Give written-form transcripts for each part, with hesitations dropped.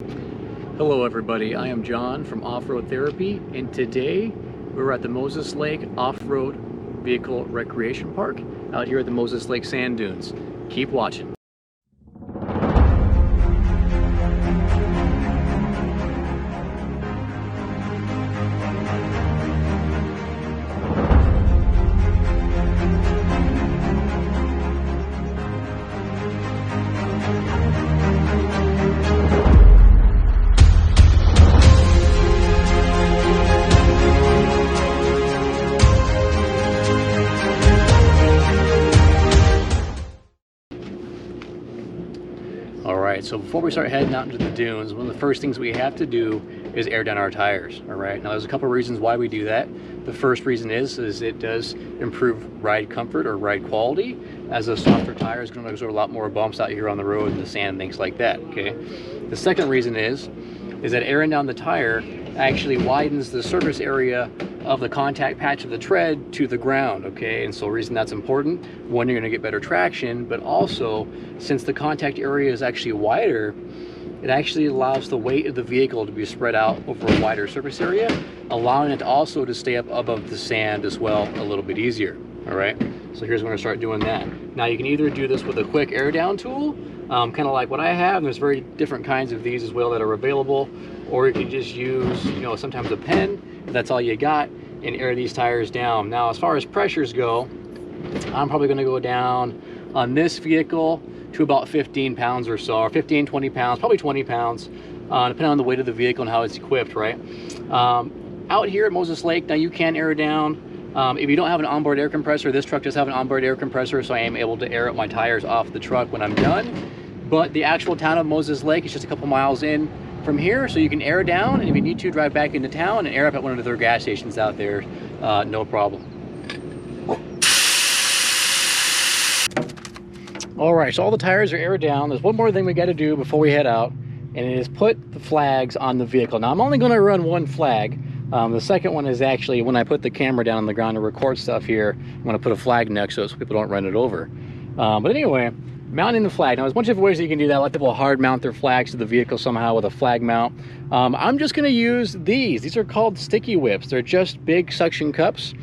Hello everybody, I am John from Off-Road Therapy, and today we're at the Moses Lake Off-Road Vehicle Recreation Park out here at the Moses Lake Sand Dunes. Keep watching. Alright, so before we start heading out into the dunes, one of the first things we have to do is air down our tires. Alright, now there's a couple of reasons why we do that. The first reason is it does improve ride comfort or ride quality, as a softer tire is going to absorb a lot more bumps out here on the road and the sand and things like that. Okay. The second reason is that airing down the tire actually widens the surface area of the contact patch of the tread to the ground. Okay, and so the reason that's important, one, you're going to get better traction, but also since the contact area is actually wider, it actually allows the weight of the vehicle to be spread out over a wider surface area, allowing it also to stay up above the sand as well a little bit easier. All right, so here's when I start doing that. Now you can either do this with a quick air down tool, kind of like what I have, and there's very different kinds of these as well that are available, or you can just use, sometimes a pen, if that's all you got, and air these tires down. Now as far as pressures go, I'm probably going to go down on this vehicle to about 15 pounds or so, or 15, 20 pounds, probably 20 pounds, depending on the weight of the vehicle and how it's equipped, right? Out here at Moses Lake, now you can air down. If you don't have an onboard air compressor, this truck does have an onboard air compressor, so I am able to air up my tires off the truck when I'm done. But the actual town of Moses Lake is just a couple miles in from here, so you can air down, and if you need to, drive back into town and air up at one of their gas stations out there, no problem. All right, so all the tires are aired down. There's one more thing we got to do before we head out, and it is put the flags on the vehicle. Now I'm only going to run one flag. The second one is actually when I put the camera down on the ground to record stuff here, I'm going to put a flag next to it so people don't run it over. But anyway, mounting the flag. Now there's a bunch of ways that you can do that. A lot of people hard mount their flags to the vehicle somehow with a flag mount. I'm just going to use these. These are called sticky whips. They're just big suction cups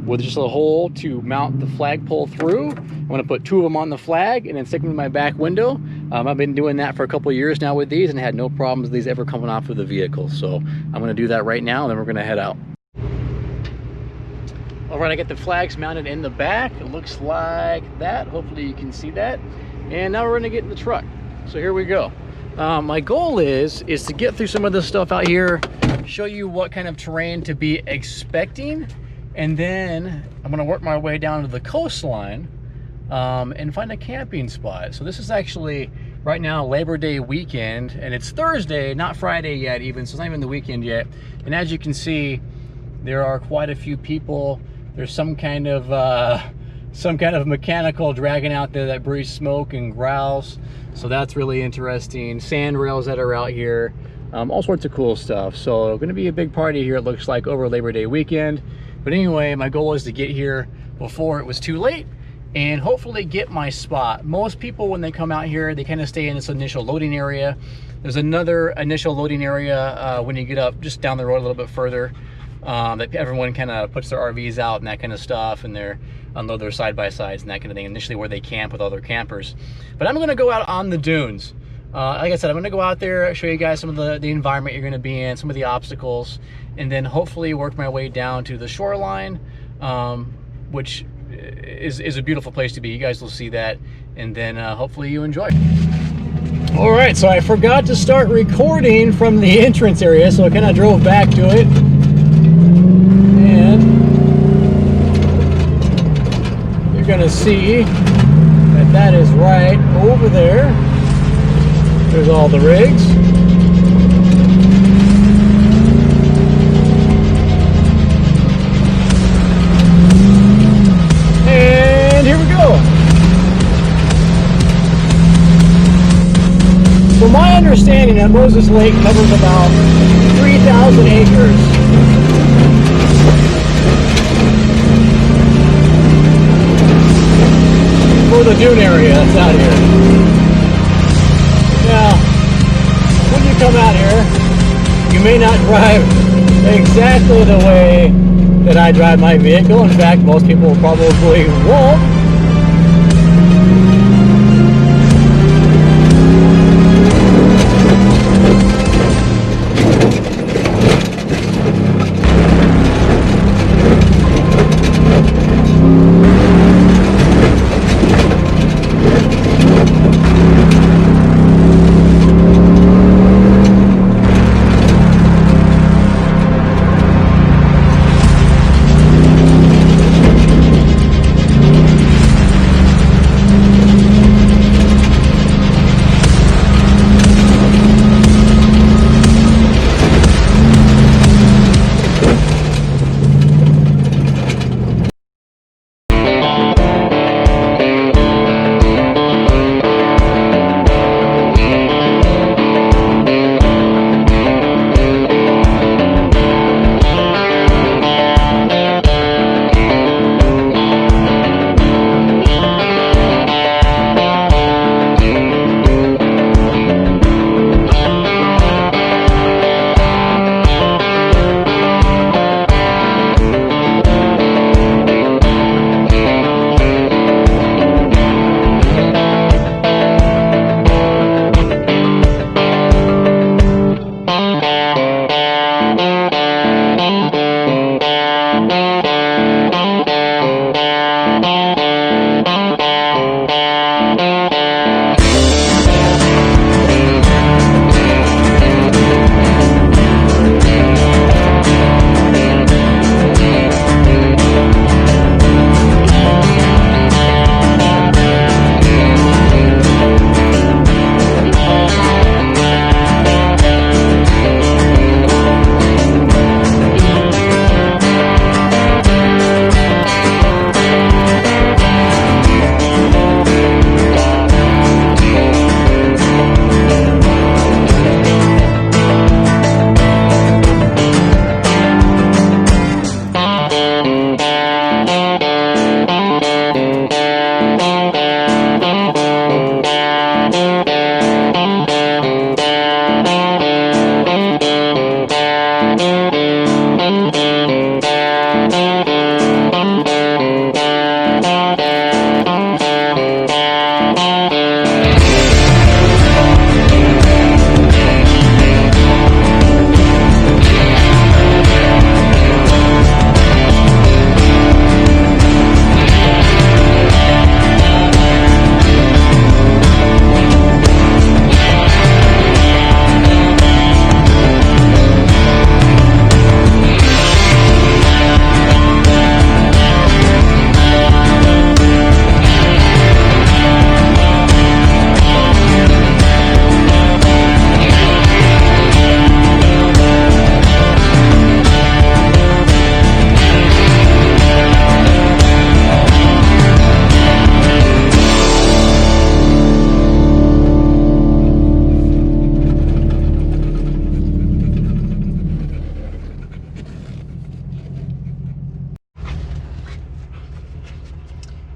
with just a hole to mount the flagpole through. I'm going to put 2 of them on the flag and then stick them in my back window. I've been doing that for a couple of years now with these and had no problems with these ever coming off of the vehicle. So I'm going to do that right now, and then we're going to head out. All right, I got the flags mounted in the back. It looks like that. Hopefully you can see that. And now we're going to get in the truck. So here we go. My goal is to get through some of this stuff out here, show you what kind of terrain to be expecting, and then I'm going to work my way down to the coastline and find a camping spot. So this is actually right now Labor Day weekend, and it's Thursday, not Friday yet even, so it's not even the weekend yet. And as you can see, there are quite a few people. There's some kind of mechanical dragging out there that breathes smoke and growls, so that's really interesting. Sand rails that are out here, all sorts of cool stuff. So going to be a big party here, it looks like, over Labor Day weekend. But anyway, my goal is to get here before it was too late and hopefully get my spot. Most people, when they come out here, they kind of stay in this initial loading area. There's another initial loading area when you get up just down the road a little bit further, that everyone kind of puts their RVs out and that kind of stuff, and they're unload their side-by-sides and that kind of thing, initially where they camp with other campers. But I'm going to go out on the dunes. Like I said, I'm going to go out there, show you guys some of the environment you're going to be in, some of the obstacles, and then hopefully work my way down to the shoreline, which is a beautiful place to be. You guys will see that, and then hopefully you enjoy. All right, so I forgot to start recording from the entrance area, so I kind of drove back to it. And you're going to see that is right over there. There's all the rigs. And here we go. So my understanding that Moses Lake covers about 3,000 acres. For the dune area that's out here. Now, come out here, you may not drive exactly the way that I drive my vehicle. In fact, most people probably won't.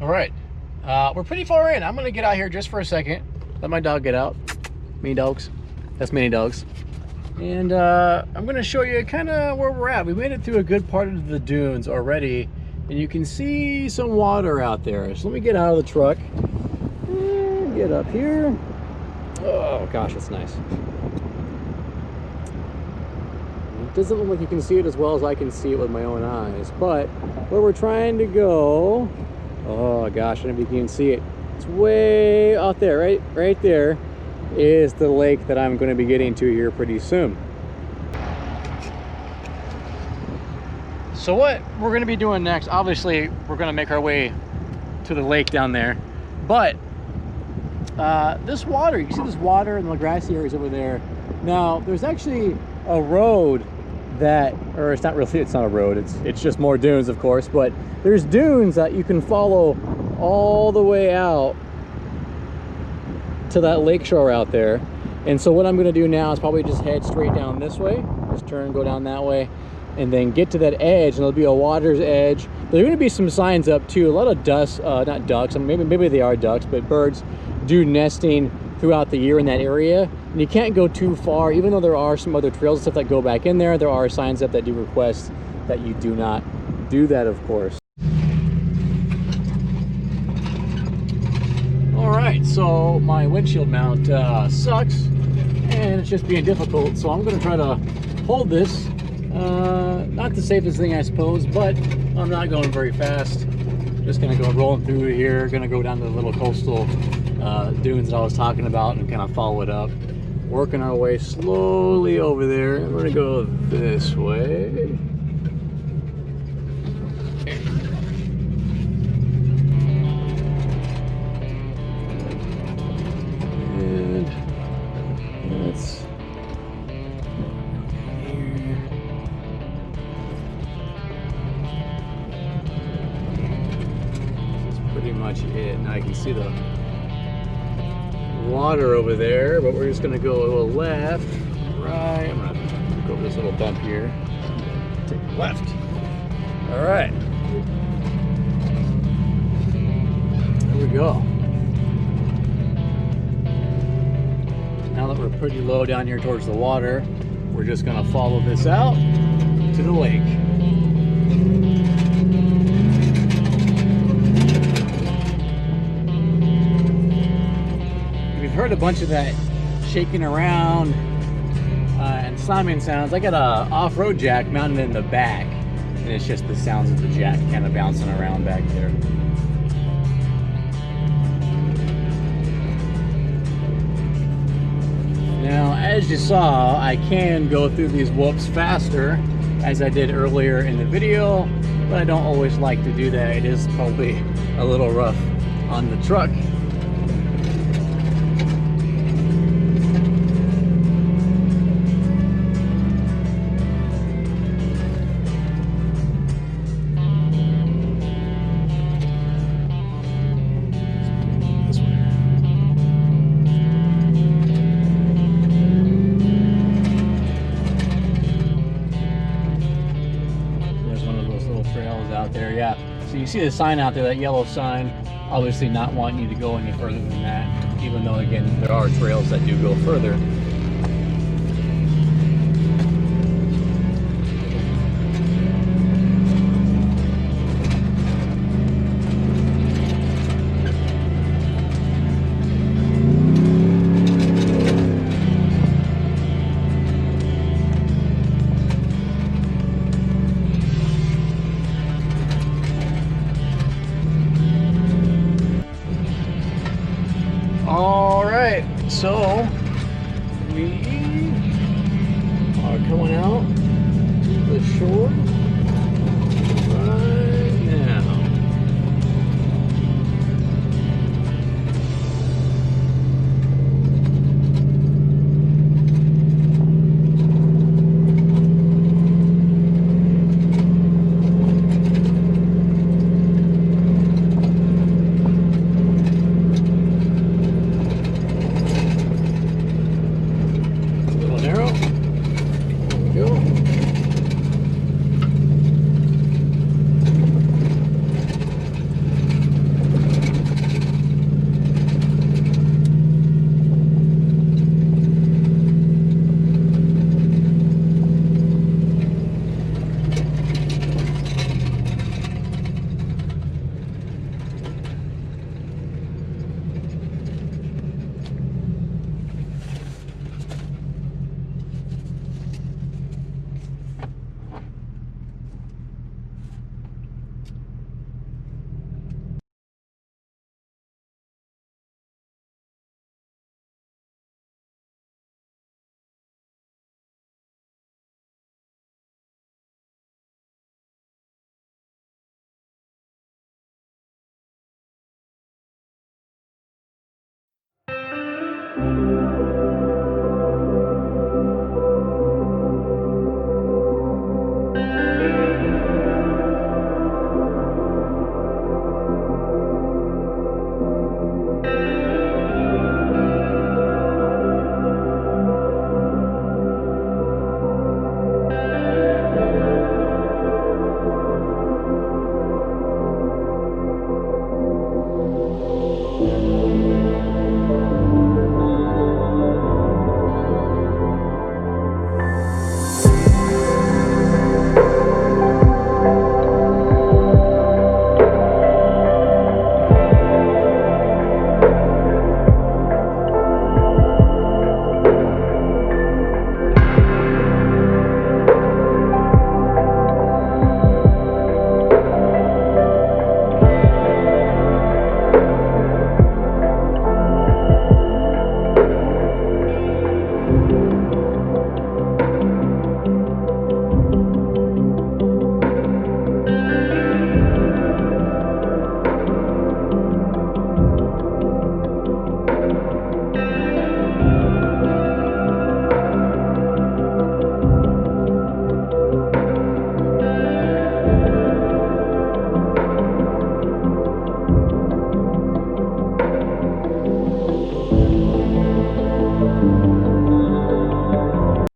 Alright, we're pretty far in. I'm going to get out here just for a second. Let my dog get out. Mini dogs. That's mini dogs. And I'm going to show you kind of where we're at. We made it through a good part of the dunes already. And you can see some water out there. So let me get out of the truck. And get up here. Oh gosh, it's nice. It doesn't look like you can see it as well as I can see it with my own eyes. But where we're trying to go... Oh gosh, I don't know if you can see it. It's way out there, right there is the lake that I'm going to be getting to here pretty soon. So what we're going to be doing next, obviously we're going to make our way to the lake down there, but this water, you can see this water and the grassy areas over there. Now there's actually a road that, or it's not a road, it's just more dunes, of course, but there's dunes that you can follow all the way out to that lake shore out there. And so what I'm going to do now is probably just head straight down this way, just turn, go down that way, and then get to that edge, and there'll be a water's edge. There's going to be some signs up too. A lot of not ducks, I mean, maybe they are ducks, but birds do nesting throughout the year in that area. And you can't go too far, even though there are some other trails and stuff that go back in there. There are signs up that do request that you do not do that, of course. All right, so my windshield mount sucks and it's just being difficult. So I'm gonna try to hold this. Not the safest thing, I suppose, but I'm not going very fast. Just gonna go rolling through here. Gonna go down to the little coastal dunes that I was talking about and kind of follow it up. Working our way slowly over there. We're gonna go this way. And that's pretty much it. Now you can see the water over there, but we're just gonna go a little left, right. I'm gonna go over this little bump here. Take left. All right. There we go. Now that we're pretty low down here towards the water, we're just gonna follow this out to the lake. Heard a bunch of that shaking around and slamming sounds. I got a off-road jack mounted in the back, and it's just the sounds of the jack kind of bouncing around back there. Now, as you saw, I can go through these whoops faster, as I did earlier in the video, but I don't always like to do that. It is probably a little rough on the truck. Out there, yeah. So you see the sign out there, that yellow sign, obviously not wanting you to go any further than that, even though, again, there are trails that do go further. All right, so we are coming out to the shore right now.